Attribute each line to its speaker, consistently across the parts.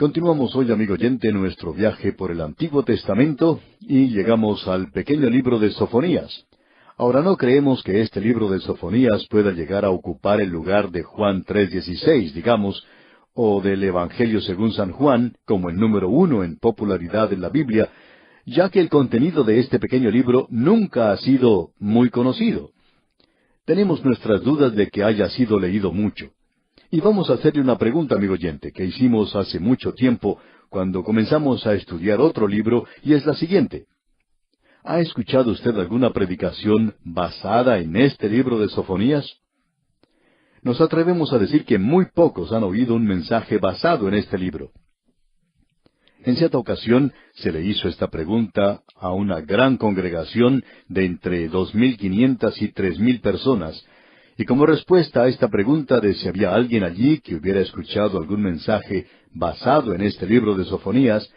Speaker 1: Continuamos hoy, amigo oyente, nuestro viaje por el Antiguo Testamento y llegamos al pequeño libro de Sofonías. Ahora, no creemos que este libro de Sofonías pueda llegar a ocupar el lugar de Juan 3:16, digamos, o del Evangelio según San Juan, como el número 1 en popularidad en la Biblia, ya que el contenido de este pequeño libro nunca ha sido muy conocido. Tenemos nuestras dudas de que haya sido leído mucho. Y vamos a hacerle una pregunta, amigo oyente, que hicimos hace mucho tiempo cuando comenzamos a estudiar otro libro, y es la siguiente. ¿Ha escuchado usted alguna predicación basada en este libro de Sofonías? Nos atrevemos a decir que muy pocos han oído un mensaje basado en este libro. En cierta ocasión se le hizo esta pregunta a una gran congregación de entre 2.500 y 3.000 personas, y como respuesta a esta pregunta de si había alguien allí que hubiera escuchado algún mensaje basado en este libro de Sofonías,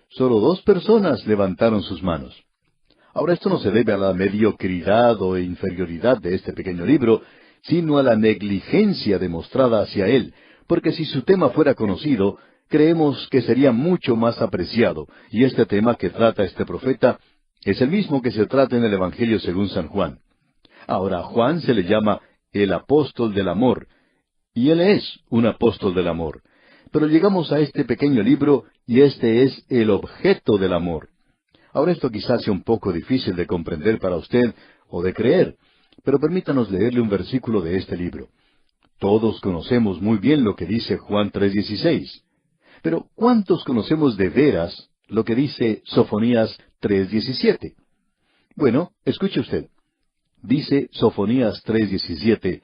Speaker 1: solo 2 personas levantaron sus manos. Ahora, esto no se debe a la mediocridad o inferioridad de este pequeño libro, sino a la negligencia demostrada hacia él, porque si su tema fuera conocido, creemos que sería mucho más apreciado, y este tema que trata este profeta es el mismo que se trata en el Evangelio según San Juan. Ahora, a Juan se le llama el apóstol del amor, y él es un apóstol del amor. Pero llegamos a este pequeño libro, y este es el objeto del amor. Ahora, esto quizás sea un poco difícil de comprender para usted, o de creer, pero permítanos leerle un versículo de este libro. Todos conocemos muy bien lo que dice Juan 3:16. Pero, ¿cuántos conocemos de veras lo que dice Sofonías 3:17? Bueno, escuche usted. Dice Sofonías 3:17,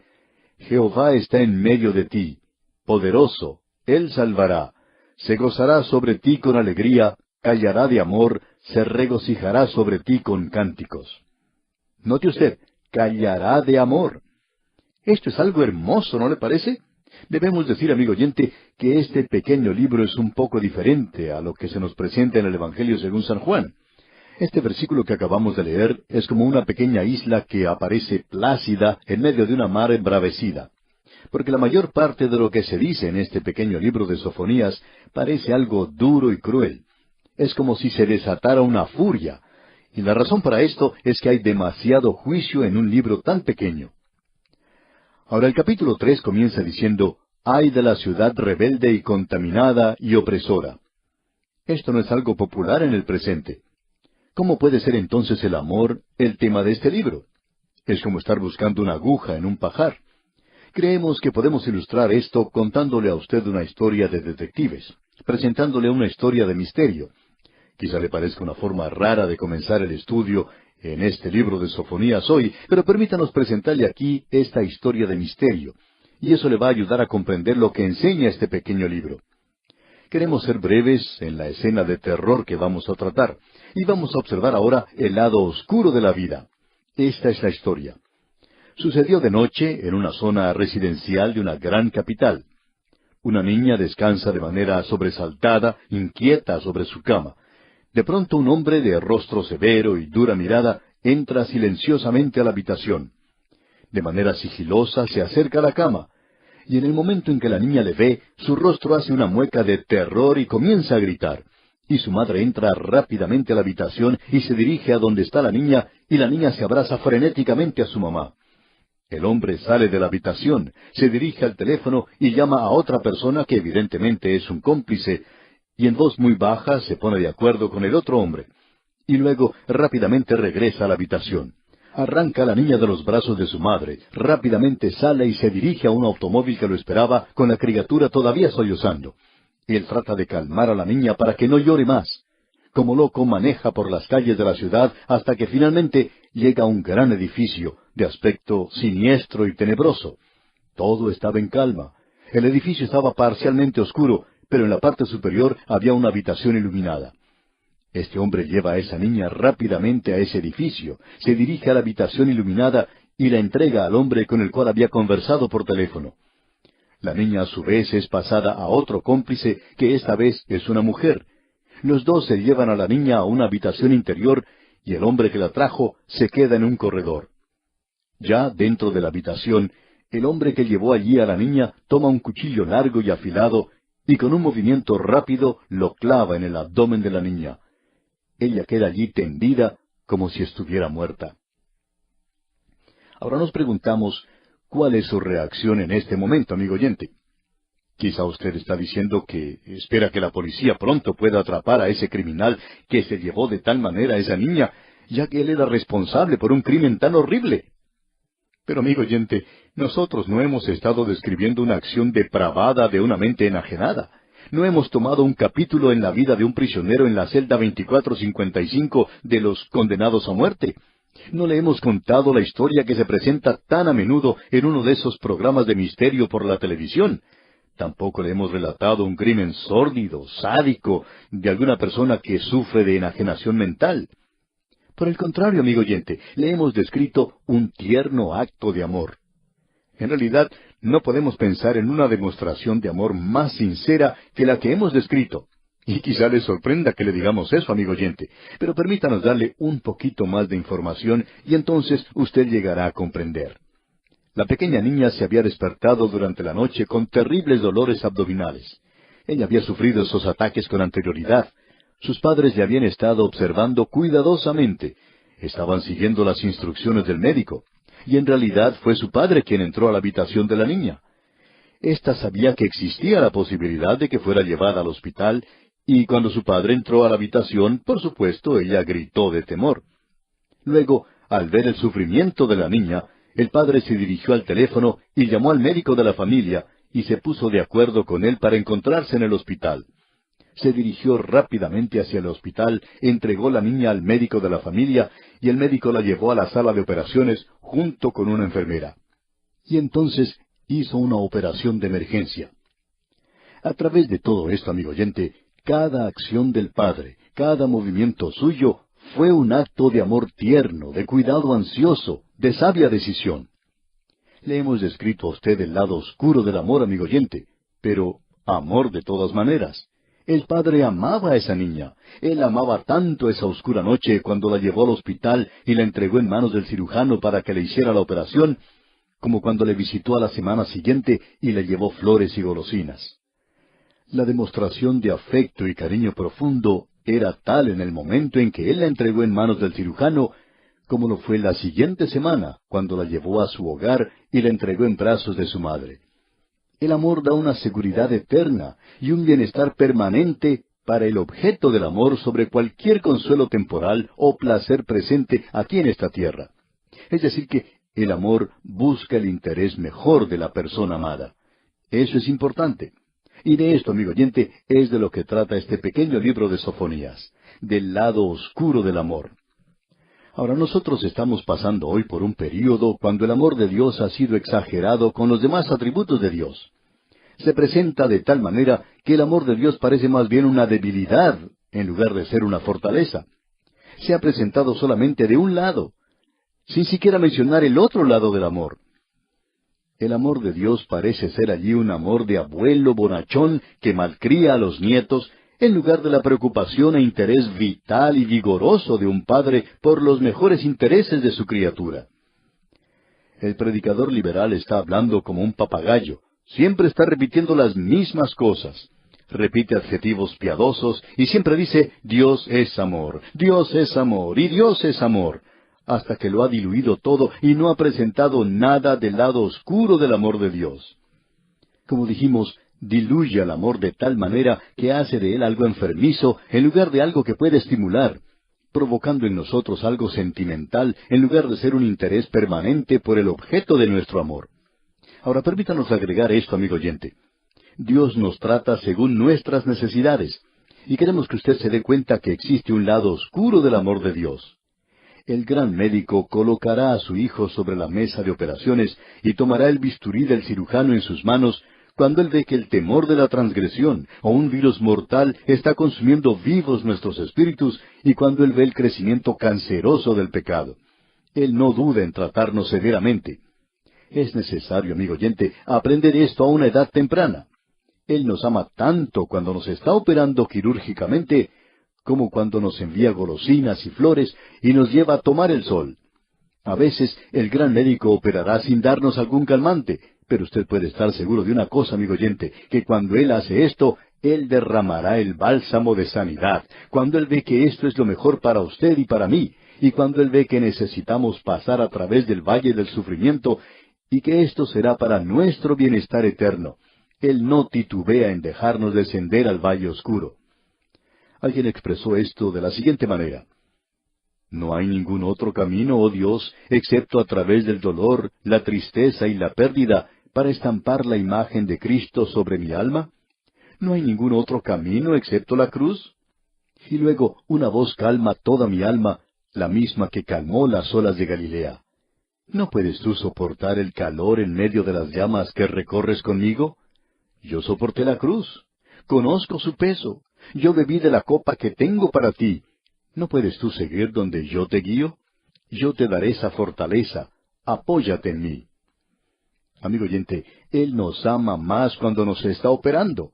Speaker 1: Jehová está en medio de ti, poderoso, Él salvará, se gozará sobre ti con alegría, callará de amor, se regocijará sobre ti con cánticos. Note usted, callará de amor. Esto es algo hermoso, ¿no le parece? Debemos decir, amigo oyente, que este pequeño libro es un poco diferente a lo que se nos presenta en el Evangelio según San Juan. Este versículo que acabamos de leer es como una pequeña isla que aparece plácida en medio de una mar embravecida. Porque la mayor parte de lo que se dice en este pequeño libro de Sofonías parece algo duro y cruel. Es como si se desatara una furia. Y la razón para esto es que hay demasiado juicio en un libro tan pequeño. Ahora el capítulo 3 comienza diciendo, «Ay de la ciudad rebelde y contaminada y opresora». Esto no es algo popular en el presente. ¿Cómo puede ser entonces el amor el tema de este libro? Es como estar buscando una aguja en un pajar. Creemos que podemos ilustrar esto contándole a usted una historia de detectives, presentándole una historia de misterio. Quizá le parezca una forma rara de comenzar el estudio en este libro de Sofonías hoy, pero permítanos presentarle aquí esta historia de misterio, y eso le va a ayudar a comprender lo que enseña este pequeño libro. Queremos ser breves en la escena de terror que vamos a tratar, y vamos a observar ahora el lado oscuro de la vida. Esta es la historia. Sucedió de noche en una zona residencial de una gran capital. Una niña descansa de manera sobresaltada, inquieta sobre su cama. De pronto un hombre de rostro severo y dura mirada entra silenciosamente a la habitación. De manera sigilosa se acerca a la cama, y en el momento en que la niña le ve, su rostro hace una mueca de terror y comienza a gritar. Y su madre entra rápidamente a la habitación y se dirige a donde está la niña, y la niña se abraza frenéticamente a su mamá. El hombre sale de la habitación, se dirige al teléfono y llama a otra persona que evidentemente es un cómplice, y en voz muy baja se pone de acuerdo con el otro hombre. Y luego rápidamente regresa a la habitación. Arranca a la niña de los brazos de su madre, rápidamente sale y se dirige a un automóvil que lo esperaba con la criatura todavía sollozando. Él trata de calmar a la niña para que no llore más. Como loco maneja por las calles de la ciudad hasta que finalmente llega a un gran edificio, de aspecto siniestro y tenebroso. Todo estaba en calma. El edificio estaba parcialmente oscuro, pero en la parte superior había una habitación iluminada. Este hombre lleva a esa niña rápidamente a ese edificio, se dirige a la habitación iluminada y la entrega al hombre con el cual había conversado por teléfono. La niña a su vez es pasada a otro cómplice, que esta vez es una mujer. Los dos se llevan a la niña a una habitación interior y el hombre que la trajo se queda en un corredor. Ya dentro de la habitación, el hombre que llevó allí a la niña toma un cuchillo largo y afilado y con un movimiento rápido lo clava en el abdomen de la niña. Ella queda allí tendida como si estuviera muerta. Ahora nos preguntamos, ¿cuál es su reacción en este momento, amigo oyente? Quizá usted está diciendo que espera que la policía pronto pueda atrapar a ese criminal que se llevó de tal manera a esa niña, ya que él era responsable por un crimen tan horrible. Pero, amigo oyente, nosotros no hemos estado describiendo una acción depravada de una mente enajenada. No hemos tomado un capítulo en la vida de un prisionero en la celda 2455 de los condenados a muerte. No le hemos contado la historia que se presenta tan a menudo en uno de esos programas de misterio por la televisión. Tampoco le hemos relatado un crimen sórdido, sádico, de alguna persona que sufre de enajenación mental. Por el contrario, amigo oyente, le hemos descrito un tierno acto de amor. En realidad, no podemos pensar en una demostración de amor más sincera que la que hemos descrito. Y quizá le sorprenda que le digamos eso, amigo oyente, pero permítanos darle un poquito más de información y entonces usted llegará a comprender. La pequeña niña se había despertado durante la noche con terribles dolores abdominales. Ella había sufrido esos ataques con anterioridad. Sus padres le habían estado observando cuidadosamente. Estaban siguiendo las instrucciones del médico. Y en realidad fue su padre quien entró a la habitación de la niña. Esta sabía que existía la posibilidad de que fuera llevada al hospital, y cuando su padre entró a la habitación, por supuesto, ella gritó de temor. Luego, al ver el sufrimiento de la niña, el padre se dirigió al teléfono y llamó al médico de la familia, y se puso de acuerdo con él para encontrarse en el hospital. Se dirigió rápidamente hacia el hospital, entregó la niña al médico de la familia, y el médico la llevó a la sala de operaciones junto con una enfermera. Y entonces hizo una operación de emergencia. A través de todo esto, amigo oyente, cada acción del padre, cada movimiento suyo, fue un acto de amor tierno, de cuidado ansioso, de sabia decisión. Le hemos descrito a usted el lado oscuro del amor, amigo oyente, pero amor de todas maneras. El padre amaba a esa niña. Él amaba tanto esa oscura noche cuando la llevó al hospital y la entregó en manos del cirujano para que le hiciera la operación, como cuando le visitó a la semana siguiente y le llevó flores y golosinas. La demostración de afecto y cariño profundo era tal en el momento en que él la entregó en manos del cirujano, como lo fue la siguiente semana, cuando la llevó a su hogar y la entregó en brazos de su madre. El amor da una seguridad eterna y un bienestar permanente para el objeto del amor sobre cualquier consuelo temporal o placer presente aquí en esta tierra. Es decir que el amor busca el interés mejor de la persona amada. Eso es importante. Y de esto, amigo oyente, es de lo que trata este pequeño libro de Sofonías, del lado oscuro del amor. Ahora, nosotros estamos pasando hoy por un período cuando el amor de Dios ha sido exagerado con los demás atributos de Dios. Se presenta de tal manera que el amor de Dios parece más bien una debilidad en lugar de ser una fortaleza. Se ha presentado solamente de un lado, sin siquiera mencionar el otro lado del amor. El amor de Dios parece ser allí un amor de abuelo bonachón que malcría a los nietos, en lugar de la preocupación e interés vital y vigoroso de un padre por los mejores intereses de su criatura. El predicador liberal está hablando como un papagayo, siempre está repitiendo las mismas cosas. Repite adjetivos piadosos y siempre dice, Dios es amor, Dios es amor y Dios es amor, hasta que lo ha diluido todo y no ha presentado nada del lado oscuro del amor de Dios. Como dijimos, diluye al amor de tal manera que hace de él algo enfermizo en lugar de algo que puede estimular, provocando en nosotros algo sentimental en lugar de ser un interés permanente por el objeto de nuestro amor. Ahora permítanos agregar esto, amigo oyente. Dios nos trata según nuestras necesidades, y queremos que usted se dé cuenta que existe un lado oscuro del amor de Dios. El gran médico colocará a su hijo sobre la mesa de operaciones y tomará el bisturí del cirujano en sus manos cuando él ve que el temor de la transgresión o un virus mortal está consumiendo vivos nuestros espíritus y cuando él ve el crecimiento canceroso del pecado. Él no duda en tratarnos severamente. Es necesario, amigo oyente, aprender esto a una edad temprana. Él nos ama tanto cuando nos está operando quirúrgicamente, como cuando nos envía golosinas y flores y nos lleva a tomar el sol. A veces el gran médico operará sin darnos algún calmante, Pero usted puede estar seguro de una cosa, amigo oyente, que cuando Él hace esto, Él derramará el bálsamo de sanidad. Cuando Él ve que esto es lo mejor para usted y para mí, y cuando Él ve que necesitamos pasar a través del valle del sufrimiento, y que esto será para nuestro bienestar eterno, Él no titubea en dejarnos descender al valle oscuro. Alguien expresó esto de la siguiente manera: no hay ningún otro camino, oh Dios, excepto a través del dolor, la tristeza y la pérdida, para estampar la imagen de Cristo sobre mi alma. ¿No hay ningún otro camino excepto la cruz? Y luego una voz calma toda mi alma, la misma que calmó las olas de Galilea. ¿No puedes tú soportar el calor en medio de las llamas que recorres conmigo? Yo soporté la cruz. Conozco su peso. Yo bebí de la copa que tengo para ti. ¿No puedes tú seguir donde yo te guío? Yo te daré esa fortaleza. Apóyate en mí. Amigo oyente, Él nos ama más cuando nos está operando.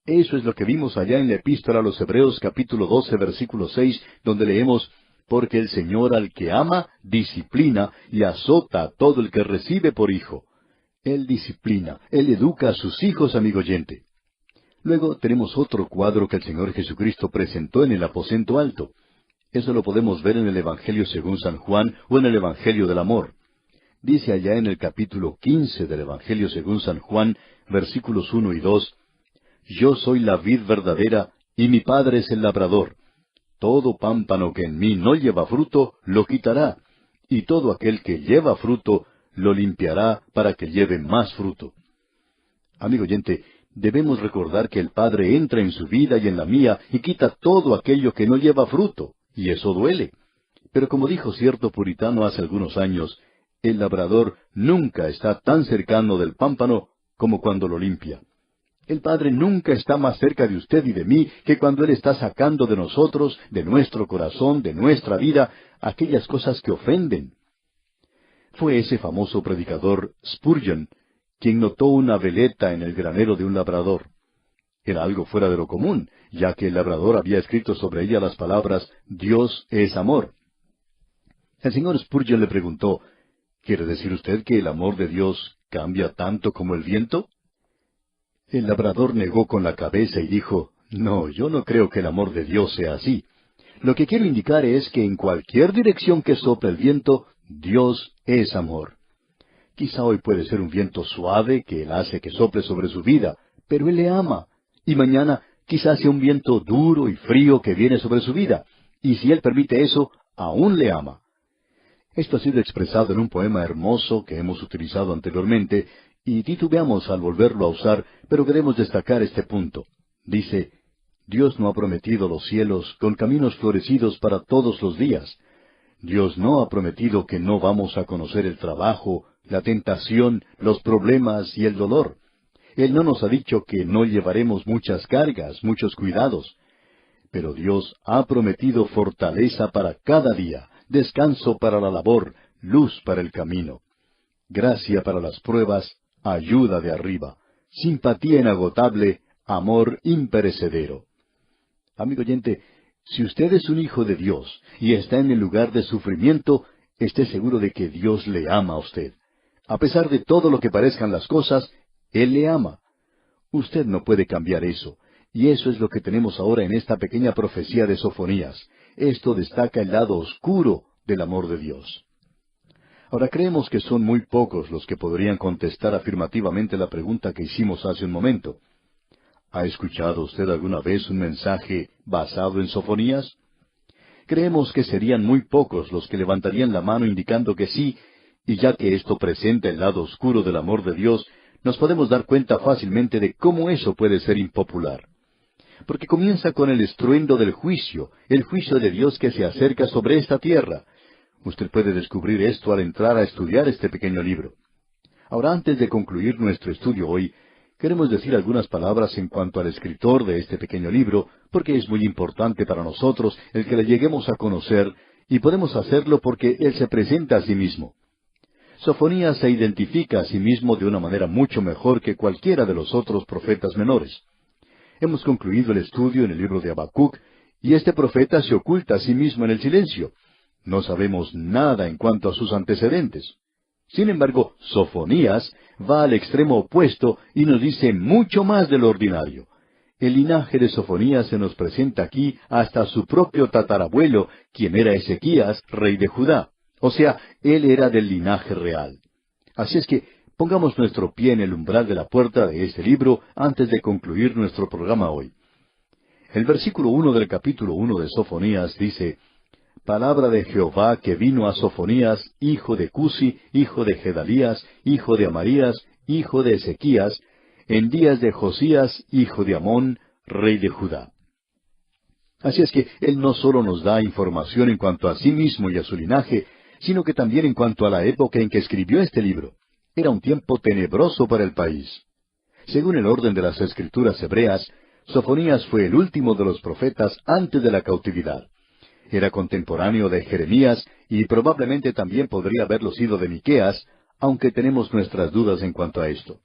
Speaker 1: Eso es lo que vimos allá en la Epístola a los Hebreos capítulo 12, versículo 6, donde leemos: porque el Señor al que ama, disciplina y azota a todo el que recibe por hijo. Él disciplina, Él educa a sus hijos, amigo oyente. Luego tenemos otro cuadro que el Señor Jesucristo presentó en el aposento alto. Eso lo podemos ver en el Evangelio según San Juan o en el Evangelio del Amor. Dice allá en el capítulo 15 del Evangelio según San Juan, versículos 1 y 2, yo soy la vid verdadera, y mi Padre es el labrador. Todo pámpano que en mí no lleva fruto, lo quitará, y todo aquel que lleva fruto, lo limpiará para que lleve más fruto. Amigo oyente, debemos recordar que el Padre entra en su vida y en la mía y quita todo aquello que no lleva fruto, y eso duele. Pero como dijo cierto puritano hace algunos años, el labrador nunca está tan cercano del pámpano como cuando lo limpia. El Padre nunca está más cerca de usted y de mí que cuando Él está sacando de nosotros, de nuestro corazón, de nuestra vida, aquellas cosas que ofenden. Fue ese famoso predicador Spurgeon quien notó una veleta en el granero de un labrador. Era algo fuera de lo común, ya que el labrador había escrito sobre ella las palabras Dios es amor. El señor Spurgeon le preguntó, ¿quiere decir usted que el amor de Dios cambia tanto como el viento? El labrador negó con la cabeza y dijo, no, yo no creo que el amor de Dios sea así. Lo que quiero indicar es que en cualquier dirección que sople el viento, Dios es amor. Quizá hoy puede ser un viento suave que Él hace que sople sobre su vida, pero Él le ama. Y mañana quizás sea un viento duro y frío que viene sobre su vida. Y si Él permite eso, aún le ama. Esto ha sido expresado en un poema hermoso que hemos utilizado anteriormente, y titubeamos al volverlo a usar, pero queremos destacar este punto. Dice, Dios no ha prometido los cielos con caminos florecidos para todos los días. Dios no ha prometido que no vamos a conocer el trabajo, la tentación, los problemas y el dolor. Él no nos ha dicho que no llevaremos muchas cargas, muchos cuidados. Pero Dios ha prometido fortaleza para cada día, descanso para la labor, luz para el camino, gracia para las pruebas, ayuda de arriba, simpatía inagotable, amor imperecedero. Amigo oyente, si usted es un hijo de Dios y está en el lugar de sufrimiento, esté seguro de que Dios le ama a usted. A pesar de todo lo que parezcan las cosas, Él le ama. Usted no puede cambiar eso, y eso es lo que tenemos ahora en esta pequeña profecía de Sofonías. Esto destaca el lado oscuro del amor de Dios. Ahora creemos que son muy pocos los que podrían contestar afirmativamente la pregunta que hicimos hace un momento. ¿Ha escuchado usted alguna vez un mensaje basado en Sofonías? Creemos que serían muy pocos los que levantarían la mano indicando que sí, y ya que esto presenta el lado oscuro del amor de Dios, nos podemos dar cuenta fácilmente de cómo eso puede ser impopular. Porque comienza con el estruendo del juicio, el juicio de Dios que se acerca sobre esta tierra. Usted puede descubrir esto al entrar a estudiar este pequeño libro. Ahora, antes de concluir nuestro estudio hoy, queremos decir algunas palabras en cuanto al escritor de este pequeño libro, porque es muy importante para nosotros el que le lleguemos a conocer, y podemos hacerlo porque él se presenta a sí mismo. Sofonías se identifica a sí mismo de una manera mucho mejor que cualquiera de los otros profetas menores. Hemos concluido el estudio en el libro de Habacuc, y este profeta se oculta a sí mismo en el silencio. No sabemos nada en cuanto a sus antecedentes. Sin embargo, Sofonías va al extremo opuesto y nos dice mucho más de lo ordinario. El linaje de Sofonías se nos presenta aquí hasta su propio tatarabuelo, quien era Ezequías, rey de Judá. O sea, él era del linaje real. Así es que pongamos nuestro pie en el umbral de la puerta de este libro antes de concluir nuestro programa hoy. El versículo 1 del capítulo 1 de Sofonías dice: Palabra de Jehová que vino a Sofonías, hijo de Cusi, hijo de Gedalías, hijo de Amarías, hijo de Ezequías, en días de Josías, hijo de Amón, rey de Judá. Así es que él no solo nos da información en cuanto a sí mismo y a su linaje, sino que también en cuanto a la época en que escribió este libro. Era un tiempo tenebroso para el país. Según el orden de las Escrituras hebreas, Sofonías fue el último de los profetas antes de la cautividad. Era contemporáneo de Jeremías y probablemente también podría haberlo sido de Miqueas, aunque tenemos nuestras dudas en cuanto a esto.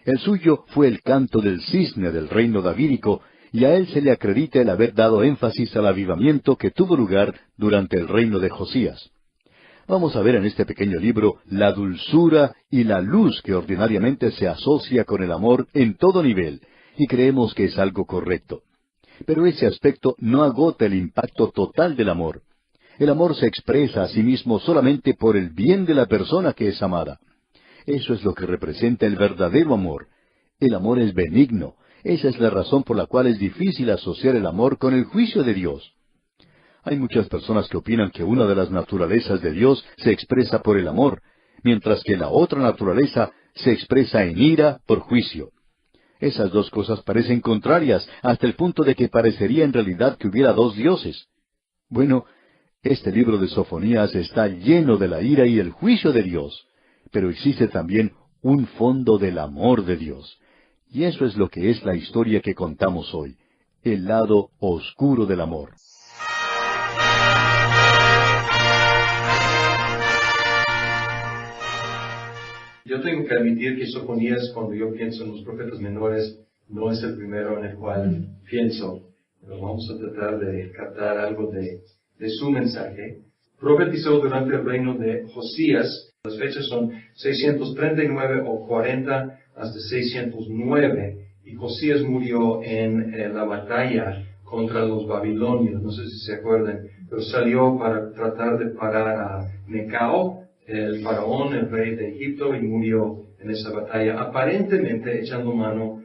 Speaker 1: El suyo fue el canto del cisne del reino davídico, y a él se le acredita el haber dado énfasis al avivamiento que tuvo lugar durante el reino de Josías. Vamos a ver en este pequeño libro la dulzura y la luz que ordinariamente se asocia con el amor en todo nivel, y creemos que es algo correcto. Pero ese aspecto no agota el impacto total del amor. El amor se expresa a sí mismo solamente por el bien de la persona que es amada. Eso es lo que representa el verdadero amor. El amor es benigno. Esa es la razón por la cual es difícil asociar el amor con el juicio de Dios. Hay muchas personas que opinan que una de las naturalezas de Dios se expresa por el amor, mientras que la otra naturaleza se expresa en ira por juicio. Esas dos cosas parecen contrarias, hasta el punto de que parecería en realidad que hubiera dos dioses. Bueno, este libro de Sofonías está lleno de la ira y el juicio de Dios, pero existe también un fondo del amor de Dios. Y eso es lo que es la historia que contamos hoy, el lado oscuro del amor.
Speaker 2: Yo tengo que admitir que Sofonías, cuando yo pienso en los profetas menores, no es el primero en el cual pienso. Pero vamos a tratar de captar algo de su mensaje. Profetizó durante el reino de Josías. Las fechas son 639 o 40 hasta 609. Y Josías murió en la batalla contra los babilonios. No sé si se acuerdan. Pero salió para tratar de parar a Necao, el faraón, el rey de Egipto, y murió en esa batalla, aparentemente echando mano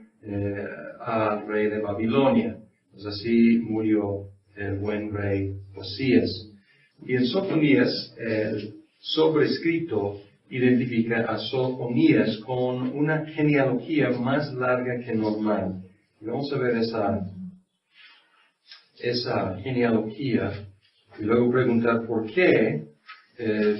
Speaker 2: al rey de Babilonia. Pues así murió el buen rey Josías. Y en Sofonías, el sobrescrito identifica a Sofonías con una genealogía más larga que normal. Y vamos a ver esa genealogía y luego preguntar por qué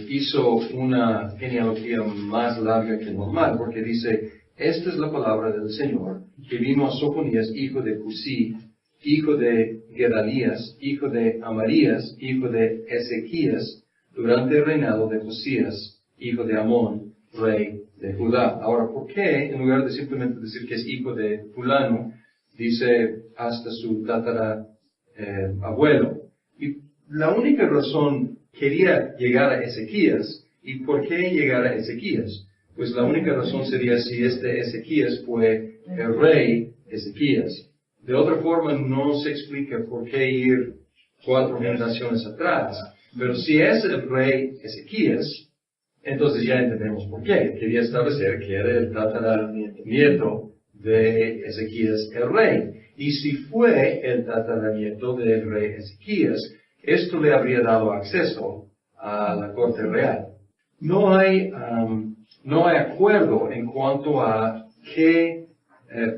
Speaker 2: hizo una genealogía más larga que normal, porque dice: esta es la palabra del Señor, que vino a Sofonías, hijo de Cusi, hijo de Gedalías, hijo de Amarías, hijo de Ezequías, durante el reinado de Josías, hijo de Amón, rey de Judá. Ahora, ¿por qué, en lugar de simplemente decir que es hijo de fulano, dice hasta su abuelo? Y la única razón quería llegar a Ezequías. ¿Y por qué llegar a Ezequías? Pues la única razón sería si este Ezequías fue el rey Ezequías. De otra forma, no se explica por qué ir 4 generaciones atrás. Pero si es el rey Ezequías, entonces ya entendemos por qué. Quería establecer que era el tataranieto de Ezequías el rey. Y si fue el tataranieto del rey Ezequías, esto le habría dado acceso a la corte real. No hay acuerdo en cuanto a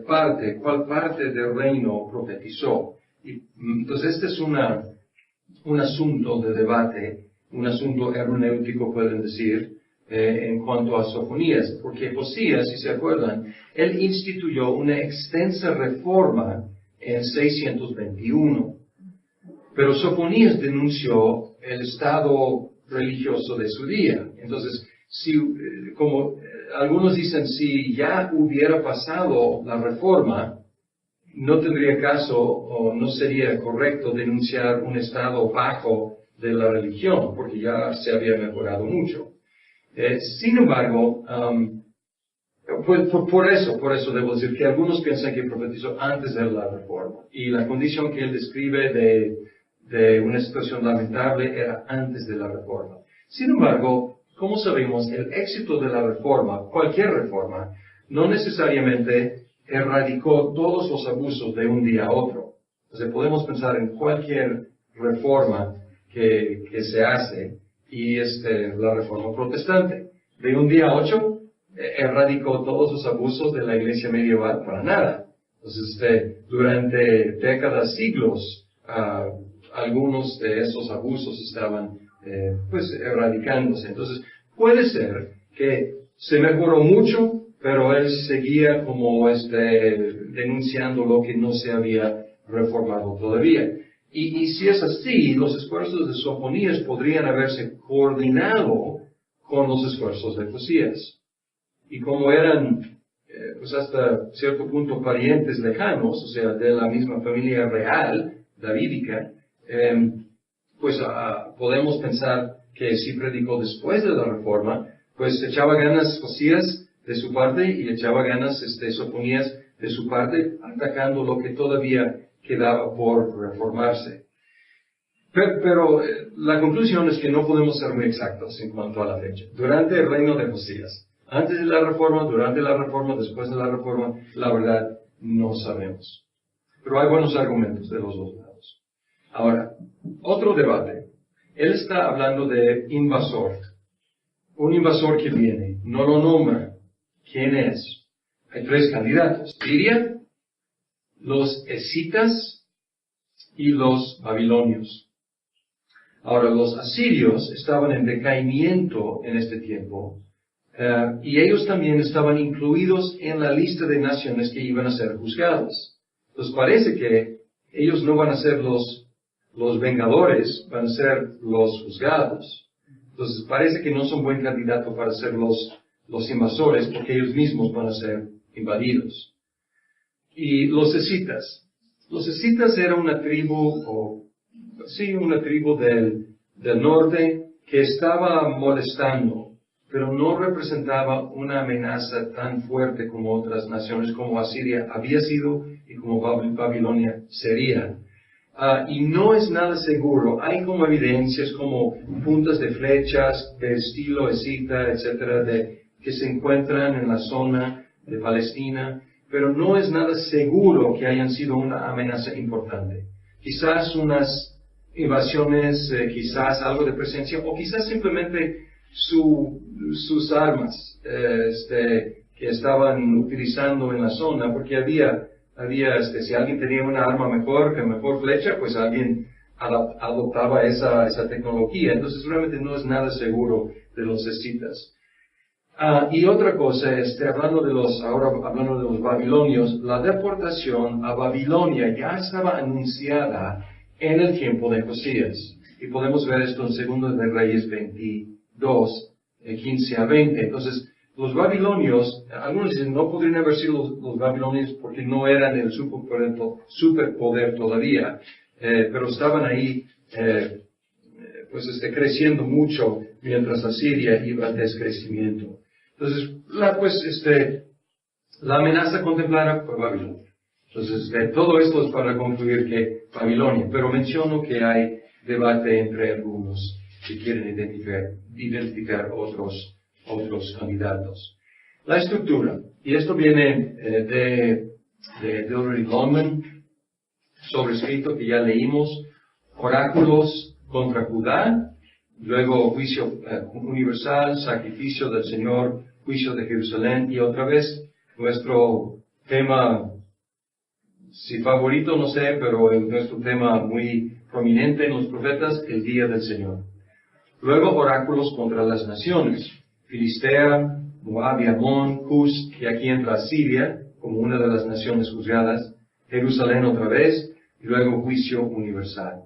Speaker 2: cuál parte del reino profetizó. Y, entonces este es un asunto de debate, un asunto hermenéutico, pueden decir, en cuanto a Sofonías, porque Josías, si se acuerdan, él instituyó una extensa reforma en 621. Pero Sofonías denunció el estado religioso de su día. Entonces, como algunos dicen, si ya hubiera pasado la reforma, no tendría caso o no sería correcto denunciar un estado bajo de la religión, porque ya se había mejorado mucho. Sin embargo, pues por eso debo decir que algunos piensan que profetizó antes de la reforma. Y la condición que él describe de una situación lamentable era antes de la reforma. Sin embargo, como sabemos, el éxito de la reforma, cualquier reforma, no necesariamente erradicó todos los abusos de un día a otro. O sea, podemos pensar en cualquier reforma que se hace, y la reforma protestante. De un día a otro, erradicó todos los abusos de la iglesia medieval para nada. Entonces, durante décadas, siglos, algunos de esos abusos estaban, erradicándose. Entonces, puede ser que se mejoró mucho, pero él seguía como, denunciando lo que no se había reformado todavía. Y si es así, los esfuerzos de Sofonías podrían haberse coordinado con los esfuerzos de Josías. Y como eran, hasta cierto punto parientes lejanos, o sea, de la misma familia real, davídica, podemos pensar que si predicó después de la reforma, pues echaba ganas Josías de su parte y echaba ganas Sofonías de su parte, atacando lo que todavía quedaba por reformarse. Pero la conclusión es que no podemos ser muy exactos en cuanto a la fecha. Durante el reino de Josías, antes de la reforma, durante la reforma, después de la reforma, la verdad no sabemos. Pero hay buenos argumentos de los dos lados. Ahora, otro debate. Él está hablando de invasor. Un invasor que viene, no lo nombra. ¿Quién es? Hay tres candidatos. Siria, los escitas y los babilonios. Ahora, los asirios estaban en decaimiento en este tiempo, y ellos también estaban incluidos en la lista de naciones que iban a ser juzgadas. Entonces parece que ellos no van a ser los vengadores, van a ser los juzgados. Entonces parece que no son buen candidato para ser los invasores, porque ellos mismos van a ser invadidos. Y los escitas. Los escitas eran una tribu, una tribu del norte que estaba molestando, pero no representaba una amenaza tan fuerte como otras naciones, como Asiria había sido y como Babilonia sería. Y no es nada seguro. Hay como evidencias, como puntas de flechas de estilo escita, etcétera, que se encuentran en la zona de Palestina, pero no es nada seguro que hayan sido una amenaza importante. Quizás unas invasiones, quizás algo de presencia, o quizás simplemente sus armas que estaban utilizando en la zona, porque había si alguien tenía una arma mejor flecha, pues alguien adoptaba esa tecnología. Entonces realmente no es nada seguro de los escitas. Y otra cosa, ahora hablando de los babilonios, la deportación a Babilonia ya estaba anunciada en el tiempo de Josías. Y podemos ver esto en 2 de Reyes 22, 15 a 20. Entonces, los babilonios, algunos dicen, no podrían haber sido los babilonios porque no eran el superpoder todavía, pero estaban ahí, creciendo mucho mientras Asiria iba en descrecimiento. Entonces, la amenaza contemplada fue Babilonia. Entonces, todo esto es para concluir que Babilonia, pero menciono que hay debate entre algunos que quieren identificar otros candidatos. La estructura, y esto viene de Dillard Longman, sobrescrito que ya leímos, oráculos contra Judá, luego juicio universal, sacrificio del Señor, juicio de Jerusalén, y otra vez nuestro tema, si favorito no sé, pero nuestro tema muy prominente en los profetas, el día del Señor. Luego oráculos contra las naciones, Filistea, Moab y Amón, Cus, y aquí entra Siria como una de las naciones juzgadas, Jerusalén otra vez, y luego juicio universal.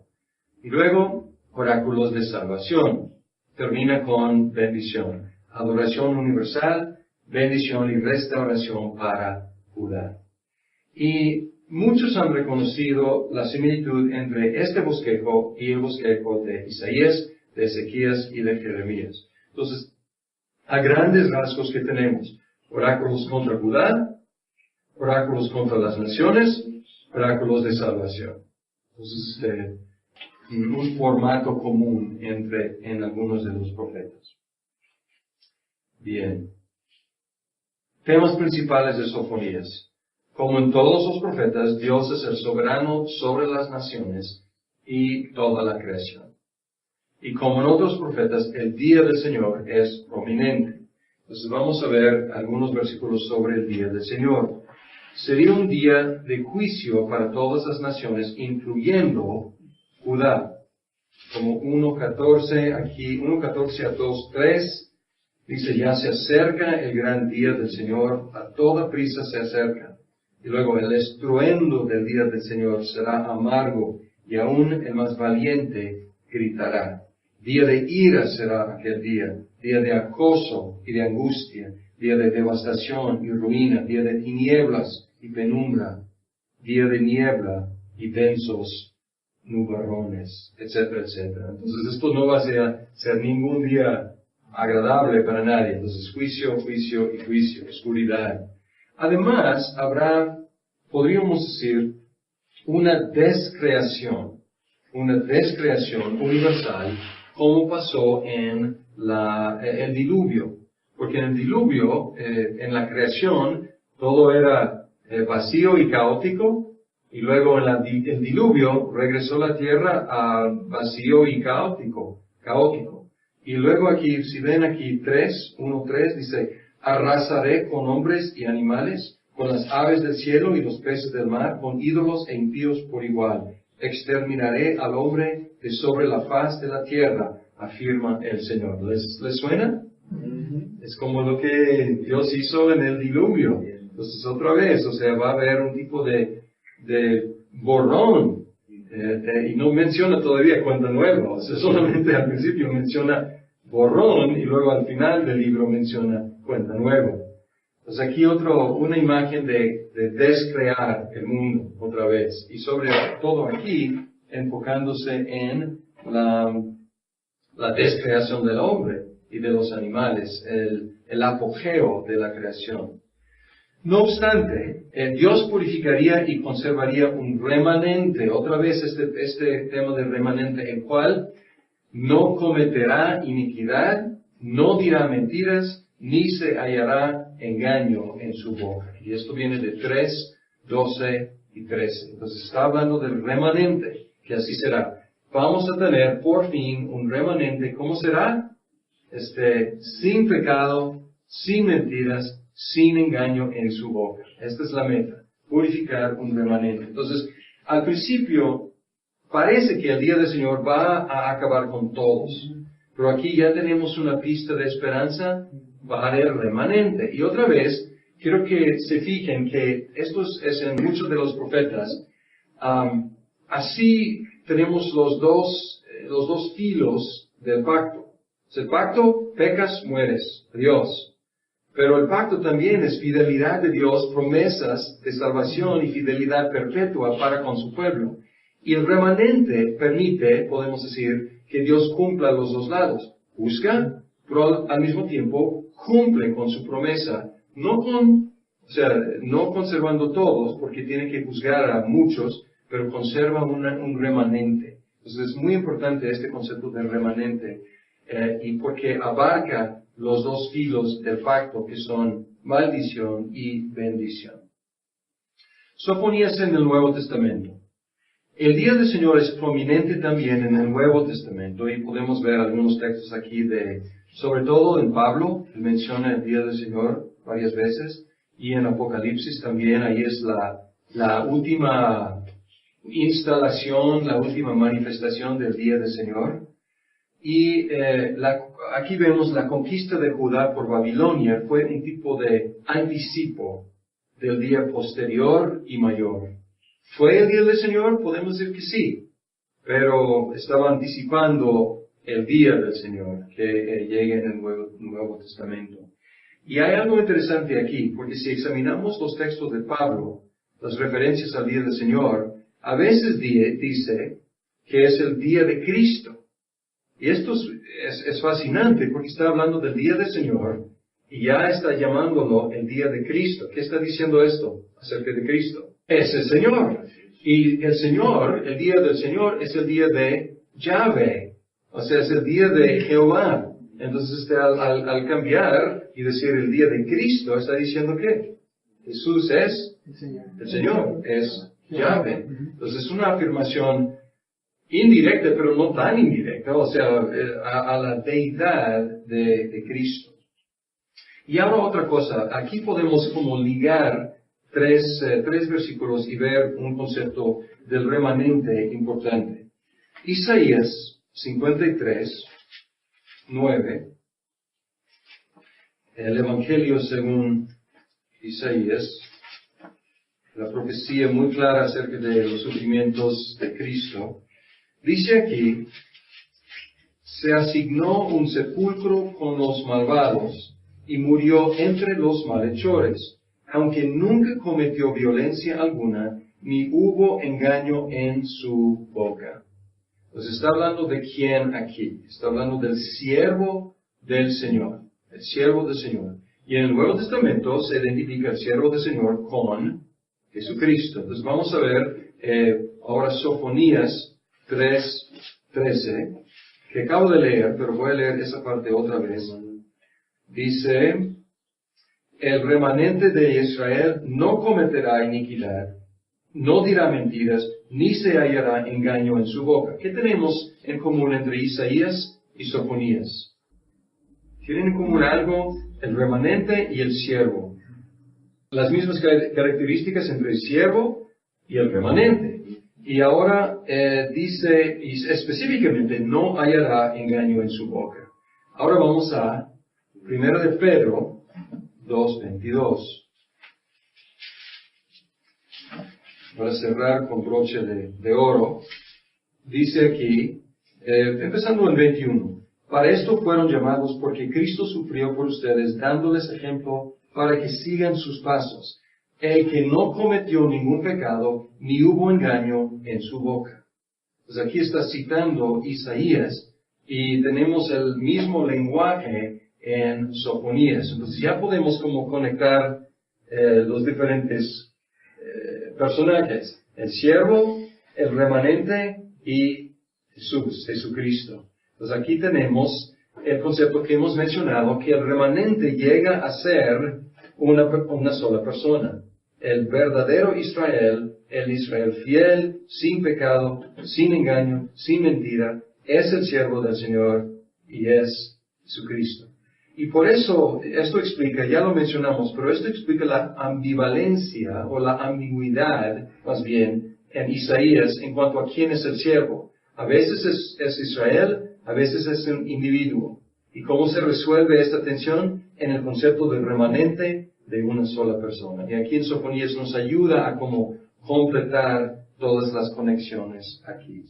Speaker 2: Y luego oráculos de salvación, termina con bendición, adoración universal, bendición y restauración para Judá. Y muchos han reconocido la similitud entre este bosquejo y el bosquejo de Isaías, de Ezequías y de Jeremías. Entonces, a grandes rasgos que tenemos. Oráculos contra Judá, oráculos contra las naciones, oráculos de salvación. Entonces, un formato común en algunos de los profetas. Bien. Temas principales de Sofonías. Como en todos los profetas, Dios es el soberano sobre las naciones y toda la creación. Y como en otros profetas, el día del Señor es prominente. Entonces vamos a ver algunos versículos sobre el día del Señor. Sería un día de juicio para todas las naciones, incluyendo Judá. Como 1.14 aquí, 1.14 a 2.3, dice, ya se acerca el gran día del Señor, a toda prisa se acerca. Y luego el estruendo del día del Señor será amargo, y aún el más valiente gritará. Día de ira será aquel día de acoso y de angustia, día de devastación y ruina, día de tinieblas y penumbra, día de niebla y densos nubarrones, etcétera, etcétera. Entonces esto no va a ser ningún día agradable para nadie. Entonces juicio, juicio y juicio, oscuridad. Además habrá, podríamos decir, una descreación universal, como pasó en el diluvio. Porque en el diluvio, en la creación, todo era vacío y caótico, y luego en el diluvio regresó la tierra a vacío y caótico. Y luego aquí, si ven aquí 1:3, dice, arrasaré con hombres y animales, con las aves del cielo y los peces del mar, con ídolos e impíos por igual. Exterminaré al hombre de sobre la faz de la tierra, afirma el Señor. ¿Les suena? Es como lo que Dios hizo en el diluvio. Entonces otra vez, o sea, va a haber un tipo de borrón. Y no menciona todavía cuenta nueva. O sea, solamente al principio menciona borrón y luego al final del libro menciona cuenta nueva. Entonces aquí una imagen de descrear el mundo otra vez. Y sobre todo aquí, enfocándose en la descreación del hombre y de los animales, el apogeo de la creación. No obstante, Dios purificaría y conservaría un remanente, otra vez este tema del remanente, el cual no cometerá iniquidad, no dirá mentiras, ni se hallará engaño en su boca. Y esto viene de 3, 12 y 13. Entonces está hablando del remanente, que así será. Vamos a tener por fin un remanente, ¿cómo será? Sin pecado, sin mentiras, sin engaño en su boca. Esta es la meta, purificar un remanente. Entonces, al principio, parece que el día del Señor va a acabar con todos. Pero aquí ya tenemos una pista de esperanza, va a haber remanente. Y otra vez, quiero que se fijen que esto es en muchos de los profetas. Así tenemos los dos filos del pacto. El pacto, pecas, mueres. Adiós. Pero el pacto también es fidelidad de Dios, promesas de salvación y fidelidad perpetua para con su pueblo. Y el remanente permite, podemos decir, que Dios cumpla los dos lados. Juzga, pero al mismo tiempo cumple con su promesa. No conservando todos, porque tiene que juzgar a muchos, pero conserva un remanente. Entonces es muy importante este concepto del remanente, y porque abarca los dos filos del pacto, que son maldición y bendición. Sofonías en el Nuevo Testamento. El día del Señor es prominente también en el Nuevo Testamento, y podemos ver algunos textos aquí sobre todo en Pablo, él menciona el día del Señor varias veces, y en Apocalipsis también, ahí es la última instalación, la última manifestación del día del Señor. Y aquí vemos la conquista de Judá por Babilonia fue un tipo de anticipo del día posterior y mayor. ¿Fue el día del Señor? Podemos decir que sí, pero estaba anticipando el día del Señor que llegue en el Nuevo Testamento. Y hay algo interesante aquí, porque si examinamos los textos de Pablo, las referencias al día del Señor, a veces dice que es el día de Cristo. Y esto es fascinante porque está hablando del día del Señor y ya está llamándolo el día de Cristo. ¿Qué está diciendo esto acerca de Cristo? Es el Señor. Y el Señor, el día del Señor, es el día de Yahvé. O sea, es el día de Jehová. Entonces, al cambiar y decir el día de Cristo, está diciendo que Jesús es el Señor, es Yahvé. Entonces, es una afirmación indirecta, pero no tan indirecta, o sea, a la deidad de Cristo. Y ahora otra cosa, aquí podemos como ligar tres versículos y ver un concepto del remanente importante. Isaías 53, 9, el Evangelio según Isaías, la profecía muy clara acerca de los sufrimientos de Cristo. Dice aquí, se asignó un sepulcro con los malvados y murió entre los malhechores, aunque nunca cometió violencia alguna, ni hubo engaño en su boca. Entonces está hablando de quién aquí. Está hablando del siervo del Señor. El siervo del Señor. Y en el Nuevo Testamento se identifica el siervo del Señor con Jesucristo. Entonces vamos a ver ahora Sofonías 3:13, que acabo de leer, pero voy a leer esa parte otra vez. Dice, el remanente de Israel no cometerá iniquidad, no dirá mentiras, ni se hallará engaño en su boca. ¿Qué tenemos en común entre Isaías y Sofonías? ¿Tienen en común algo? El remanente y el siervo. Las mismas características entre el siervo y el remanente. Y ahora dice, y específicamente, no hallará engaño en su boca. Ahora vamos a 1 de Pedro 2:22. Para cerrar con broche de oro, dice aquí, empezando en 21, para esto fueron llamados porque Cristo sufrió por ustedes, dándoles ejemplo para que sigan sus pasos, el que no cometió ningún pecado, ni hubo engaño en su boca. Pues aquí está citando Isaías, y tenemos el mismo lenguaje en Sofonías. Entonces ya podemos como conectar los diferentes personajes, el siervo, el remanente y Jesucristo. Entonces aquí tenemos el concepto que hemos mencionado, que el remanente llega a ser una sola persona. El verdadero Israel, el Israel fiel, sin pecado, sin engaño, sin mentira, es el siervo del Señor y es Jesucristo. Y por eso, esto explica, ya lo mencionamos, pero esto explica la ambivalencia o la ambigüedad, más bien, en Isaías en cuanto a quién es el siervo. A veces es Israel, a veces es un individuo. ¿Y cómo se resuelve esta tensión? En el concepto del remanente de una sola persona. Y aquí en Sofonías nos ayuda a como completar todas las conexiones aquí.